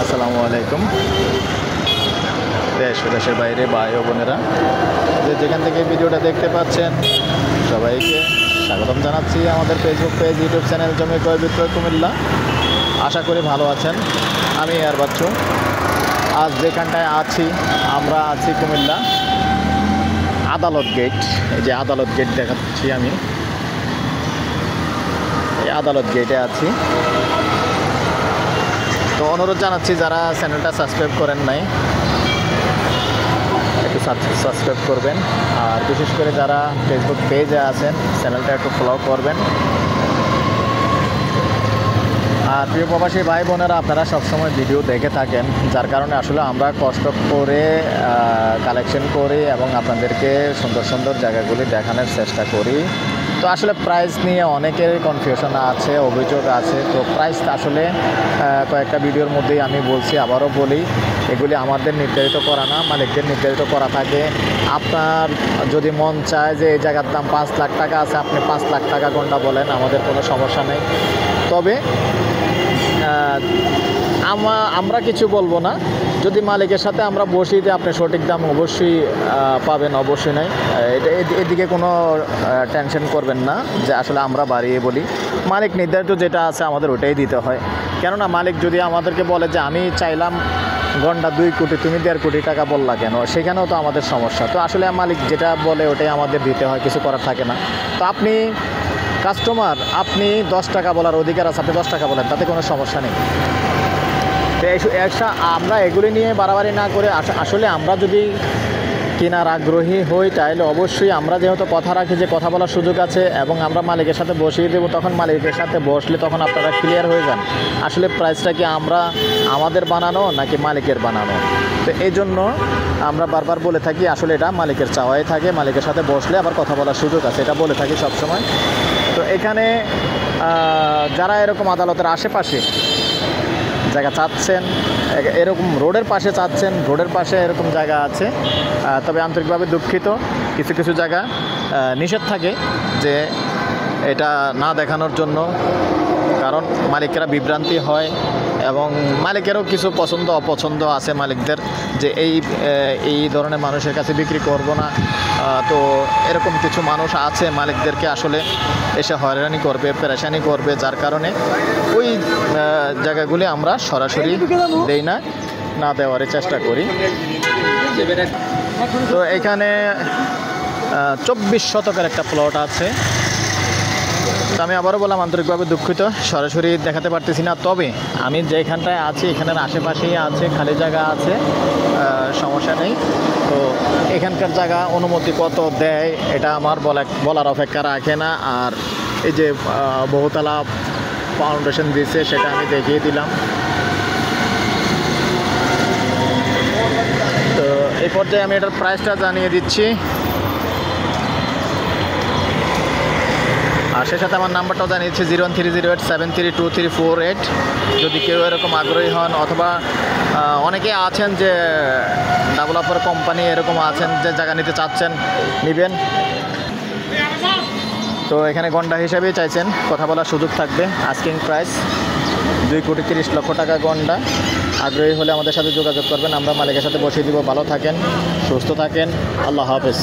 আসসালামু আলাইকুম। দেশ ও দেশের বাইরে ভাই ও বোনেরা যেখান থেকে ভিডিওটা দেখতে পাচ্ছেন সবাইকে স্বাগতম জানাচ্ছি আমাদের ফেসবুক পেজ, ইউটিউব চ্যানেল জমি ক্রয় বিক্রয় কুমিল্লা। আশা করি ভালো আছেন। আমি আর বাচ্চু আজ যেখানটায় আছি, আমরা আছি কুমিল্লা আদালত গেট। এই যে আদালত গেট দেখাচ্ছি, আমি এই আদালত গেটে আছি। তো অনুরোধ জানাচ্ছি যারা চ্যানেলটা সাবস্ক্রাইব করেন নাই একটু সাবস্ক্রাইব করবেন, আর বিশেষ করে যারা ফেসবুক পেজে আছেন চ্যানেলটা একটু ফলো করবেন। আর প্রিয় প্রবাসী ভাই বোনেরা, আপনারা সবসময় ভিডিও দেখে থাকেন, যার কারণে আসলে আমরা কষ্ট করে কালেকশন করি এবং আপনাদেরকে সুন্দর সুন্দর জায়গাগুলি দেখানোর চেষ্টা করি। তো আসলে প্রাইস নিয়ে অনেকের কনফিউশন আছে, অভিযোগ আছে। তো প্রাইসটা আসলে কয়েকটা ভিডিওর মধ্যেই আমি বলছি, আবারও বলি, এগুলি আমাদের নির্ধারিত করা না, মালিকদের নির্ধারিত করা থাকে। আপনার যদি মন চায় যে এই জায়গার দাম 5 লাখ টাকা আছে, আপনি 5 লাখ টাকা কোনটা বলেন, আমাদের কোনো সমস্যা নেই। তবে আমরা কিছু বলবো না। যদি মালিকের সাথে আমরা বসি যে আপনি সঠিক দাম অবশ্যই পাবেন, অবশ্যই নাই। এদিকে কোনো টেনশন করবেন না যে আসলে আমরা বাড়িয়ে বলি। মালিক নির্ধারিত যেটা আছে আমাদের ওটাই দিতে হয়। কেননা মালিক যদি আমাদেরকে বলে যে আমি চাইলাম ঘন্টা 2 কোটি, তুমি 1.5 কোটি টাকা বললা কেন, সেখানেও তো আমাদের সমস্যা। তো আসলে মালিক যেটা বলে ওটাই আমাদের দিতে হয়, কিছু করার থাকে না। তো আপনি কাস্টমার, আপনি 10 টাকা বলার অধিকার আছে, আপনি 10 টাকা বলেন, তাতে কোনো সমস্যা নেই। তো আমরা এগুলি নিয়ে বাড়াবাড়ি না করে আসলে আমরা যদি কেনার আগ্রহী হই, তাহলে অবশ্যই আমরা যেহেতু কথা রাখি যে কথা বলার সুযোগ আছে এবং আমরা মালিকের সাথে বসিয়ে দেবো, তখন মালিকের সাথে বসলে তখন আপনারা ক্লিয়ার হয়ে যান আসলে প্রাইসটা কি আমাদের বানানো নাকি মালিকের বানানো। তো এই জন্য আমরা বারবার বলে থাকি আসলে এটা মালিকের চাওয়াই থাকে, মালিকের সাথে বসলে আবার কথা বলার সুযোগ আছে, এটা বলে থাকি সবসময়। তো এখানে যারা এরকম আদালতের আশেপাশে জায়গা চাচ্ছেন, এরকম রোডের পাশে চাচ্ছেন, রোডের পাশে এরকম জায়গা আছে, তবে আন্তরিকভাবে দুঃখিত, কিছু কিছু জায়গা নিষেধ থাকে যে এটা না দেখানোর জন্য, কারণ মালিকেরা বিভ্রান্তি হয় এবং মালিকেরও কিছু পছন্দ অপছন্দ আছে মালিকদের, যে এই ধরনের মানুষের কাছে বিক্রি করব না। তো এরকম কিছু মানুষ আছে মালিকদেরকে আসলে এসে হয়রানি করবে, পেরেশানি করবে, যার কারণে ওই জায়গাগুলি আমরা সরাসরি দেই না দেওয়ার চেষ্টা করি। তো এখানে 24 শতকের একটা প্লট আছে। তো আমি আবারও বললাম আন্তরিকভাবে দুঃখিত, সরাসরি দেখাতে পারতেছি না। তবে আমি যেখানটায় আছি এখানের আশেপাশেই আছে, খালি জায়গা আছে, সমস্যা নেই। তো এখানকার জায়গা অনুমতি কত দেয় এটা আমার বলার অপেক্ষা রাখে না। আর এই যে বহুতলা ফাউন্ডেশন দিয়েছে সেটা আমি দেখিয়ে দিলাম। তো এই পর্যায়ে আমি এটার প্রাইসটা জানিয়ে দিচ্ছি, আর সে সাথে আমার নাম্বারটাও জানিয়েছি 01308732348। যদি কেউ এরকম আগ্রহী হন, অথবা অনেকে আছেন যে ডেভেলপার কোম্পানি এরকম আছেন যে জায়গা নিতে চাচ্ছেন, নেবেন। তো এখানে গন্ডা হিসাবেই চাইছেন, কথা বলার সুযোগ থাকবে। আস্কিং প্রাইস 2,30,00,000 টাকা গন্ডা। আগ্রহী হলে আমাদের সাথে যোগাযোগ করবেন, আমরা মালিকের সাথে বসিয়ে দিব। ভালো থাকেন, সুস্থ থাকেন, আল্লাহ হাফেজ।